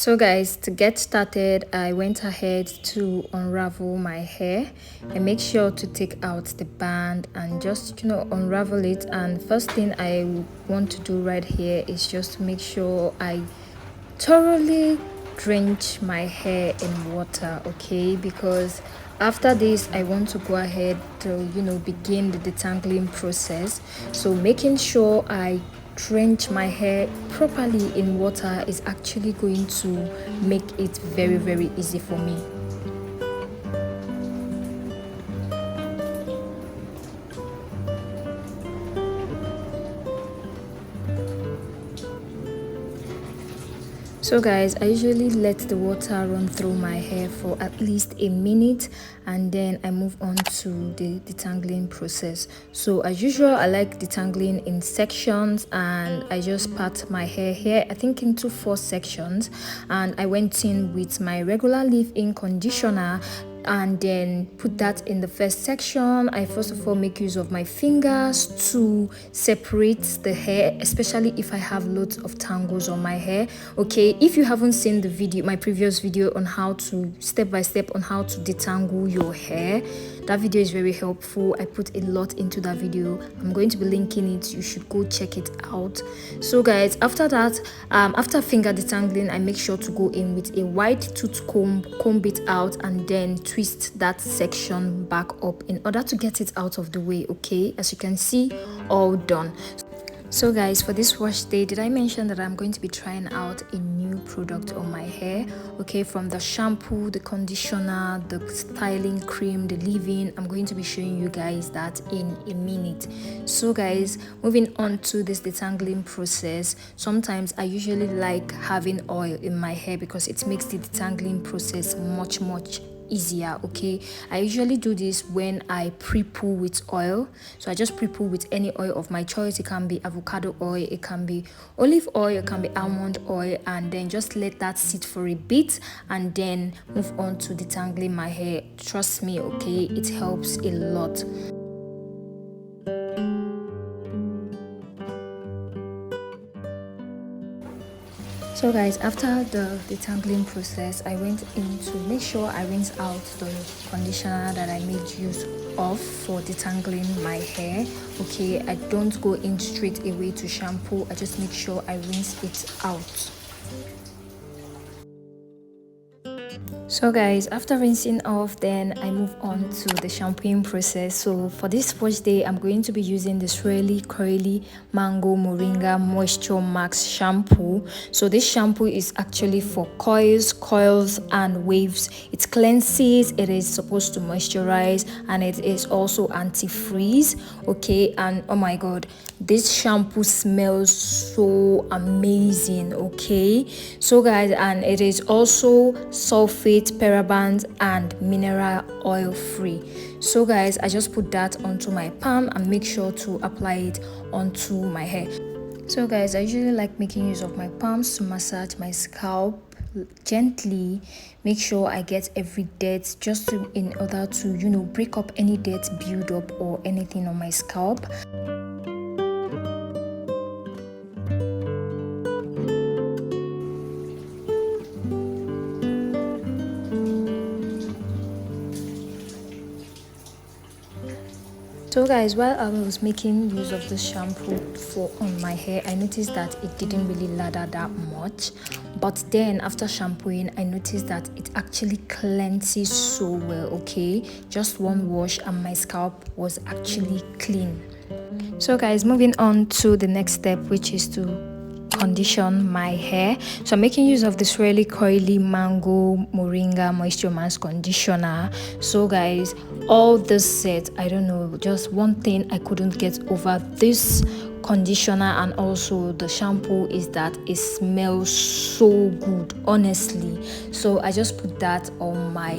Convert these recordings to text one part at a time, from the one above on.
So guys, to get started, I went ahead to unravel my hair. I make sure to take out the band and just unravel it. And first thing I want to do right here is just to make sure I thoroughly drench my hair in water, okay? Because after this I want to go ahead to begin the detangling process. So making sure I drench my hair properly in water is actually going to make it very easy for me. So guys, I usually let the water run through my hair for at least a minute and then I move on to the detangling process. So as usual, I like detangling in sections and I just part my hair here, I think into 4 sections, and I went in with my regular leave-in conditioner and then put that in the first section. I first of all make use of my fingers to separate the hair, especially if I have loads of tangles on my hair. Okay, if you haven't seen the video, my previous video on how to step by step on how to detangle your hair, that video is very helpful. I put a lot into that video. I'm going to be linking it, you should go check it out. So guys, after that, after finger detangling, I make sure to go in with a wide tooth comb it out and then twist that section back up in order to get it out of the way. Okay, as you can see, all done. So guys, for this wash day, did I mention that I'm going to be trying out a new product on my hair? Okay, from the shampoo, the conditioner, the styling cream, the leave-in, I'm going to be showing you guys that in a minute. So guys, moving on to this detangling process, sometimes I usually like having oil in my hair because it makes the detangling process much easier. Okay, I usually do this when I pre-poo with oil. So I just pre-poo with any oil of my choice. It can be avocado oil, it can be olive oil, it can be almond oil, and then just let that sit for a bit and then move on to detangling my hair. Trust me, okay, it helps a lot. So guys, after the detangling process, I went in to make sure I rinse out the conditioner that I made use of for detangling my hair. Okay, I don't go in straight away to shampoo. I just make sure I rinse it out. So guys, after rinsing off, then I move on to the shampooing process. So for this wash day, I'm going to be using the Swirlycurly Mango Moringa Moisture Max shampoo. So this shampoo is actually for coils and waves. It cleanses, it is supposed to moisturize, and it is also anti-freeze. Okay, and oh my god, this shampoo smells so amazing. Okay, so guys, and it is also sulfate, parabens, and mineral oil free. So guys, I just put that onto my palm and make sure to apply it onto my hair. So guys, I usually like making use of my palms to massage my scalp gently, make sure I get every dirt just in order to break up any dirt build up or anything on my scalp. So guys, while I was making use of this shampoo on my hair, I noticed that it didn't really lather that much. But then after shampooing, I noticed that it actually cleanses so well. Okay, just one wash and my scalp was actually clean. So guys, moving on to the next step, which is to condition my hair. So I'm making use of the Swirlycurly Mango Moringa Moisture Mask Conditioner. So guys, all this set, I don't know, just one thing I couldn't get over this conditioner and also the shampoo is that it smells so good, honestly. So I just put that on my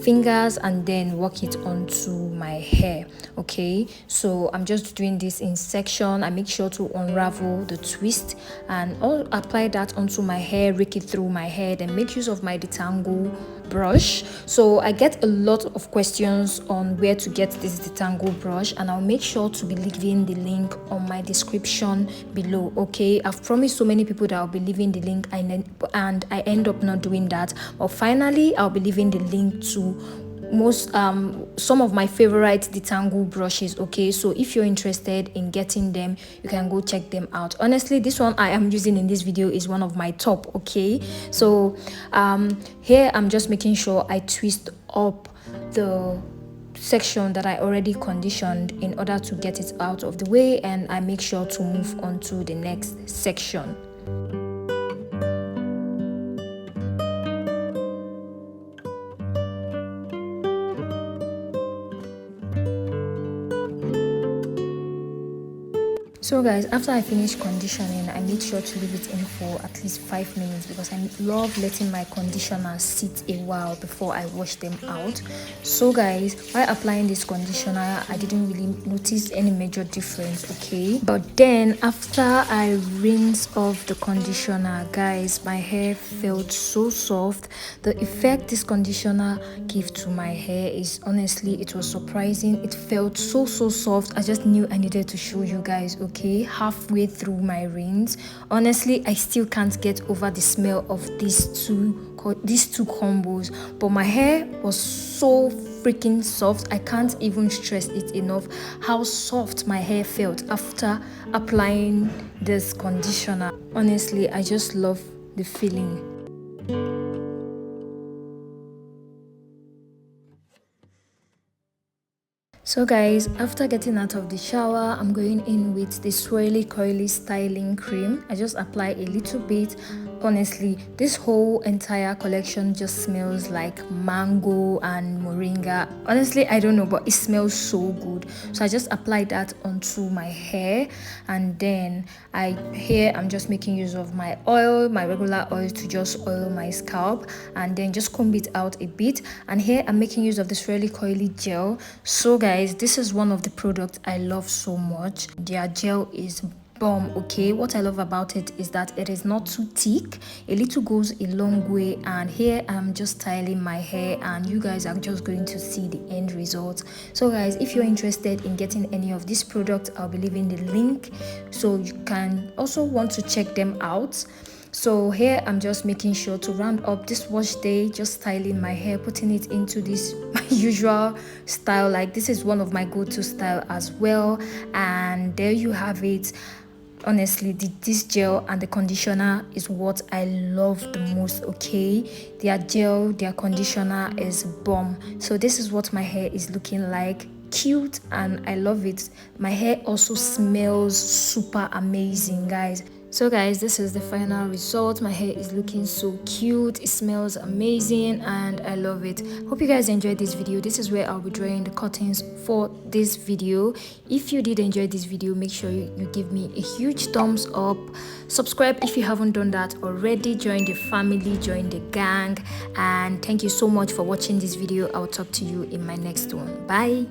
fingers and then work it onto my hair. Okay, so I'm just doing this in section. I make sure to unravel the twist and I'll apply that onto my hair, rake it through my hair, and make use of my Detangle brush. So I get a lot of questions on where to get this Detangle brush, and I'll make sure to be leaving the link on my description description below. Okay, I've promised so many people that I'll be leaving the link, and I end up not doing that, but finally I'll be leaving the link to some of my favorite Detangle brushes. Okay, so if you're interested in getting them, you can go check them out. Honestly, this one I am using in this video is one of my top. Okay, so here I'm just making sure I twist up the section that I already conditioned in order to get it out of the way, and I make sure to move on to the next section. So guys, after I finish conditioning, I make sure to leave it in for at least 5 minutes because I love letting my conditioner sit a while before I wash them out. So guys, while applying this conditioner, I didn't really notice any major difference, okay? But then after I rinse off the conditioner, guys, my hair felt so soft. The effect this conditioner gave to my hair is, honestly, it was surprising. It felt so soft. I just knew I needed to show you guys, okay? Halfway through my rinse, honestly, I still can't get over the smell of these two combos, but my hair was so freaking soft. I can't even stress it enough how soft my hair felt after applying this conditioner. Honestly, I just love the feeling. So guys, after getting out of the shower, I'm going in with the Swirlycurly styling cream. I just apply a little bit. Honestly, this whole entire collection just smells like mango and moringa. Honestly, I don't know, but it smells so good. So I just applied that onto my hair, and then here I'm just making use of my oil, my regular oil, to just oil my scalp and then just comb it out a bit. And here I'm making use of the Swirlycurly gel. So guys, this is one of the products I love so much. Their gel is bomb. Okay, what I love about it is that it is not too thick. A little goes a long way. And here I'm just styling my hair, and you guys are just going to see the end result. So guys, if you're interested in getting any of these products, I'll be leaving the link, so you can also want to check them out. So here I'm just making sure to round up this wash day, just styling my hair, putting it into this my usual style. Like, this is one of my go-to style as well. And there you have it. Honestly, this gel and the conditioner is what I love the most. Okay, their gel, their conditioner is bomb. So this is what my hair is looking like. Cute, and I love it. My hair also smells super amazing, guys. So guys, this is the final result. My hair is looking so cute, it smells amazing, and I love it. Hope you guys enjoyed this video. This is where I'll be drawing the curtains for this video. If you did enjoy this video, make sure you give me a huge thumbs up. Subscribe if you haven't done that already. Join the family, join the gang, and thank you so much for watching this video. I'll talk to you in my next one. Bye.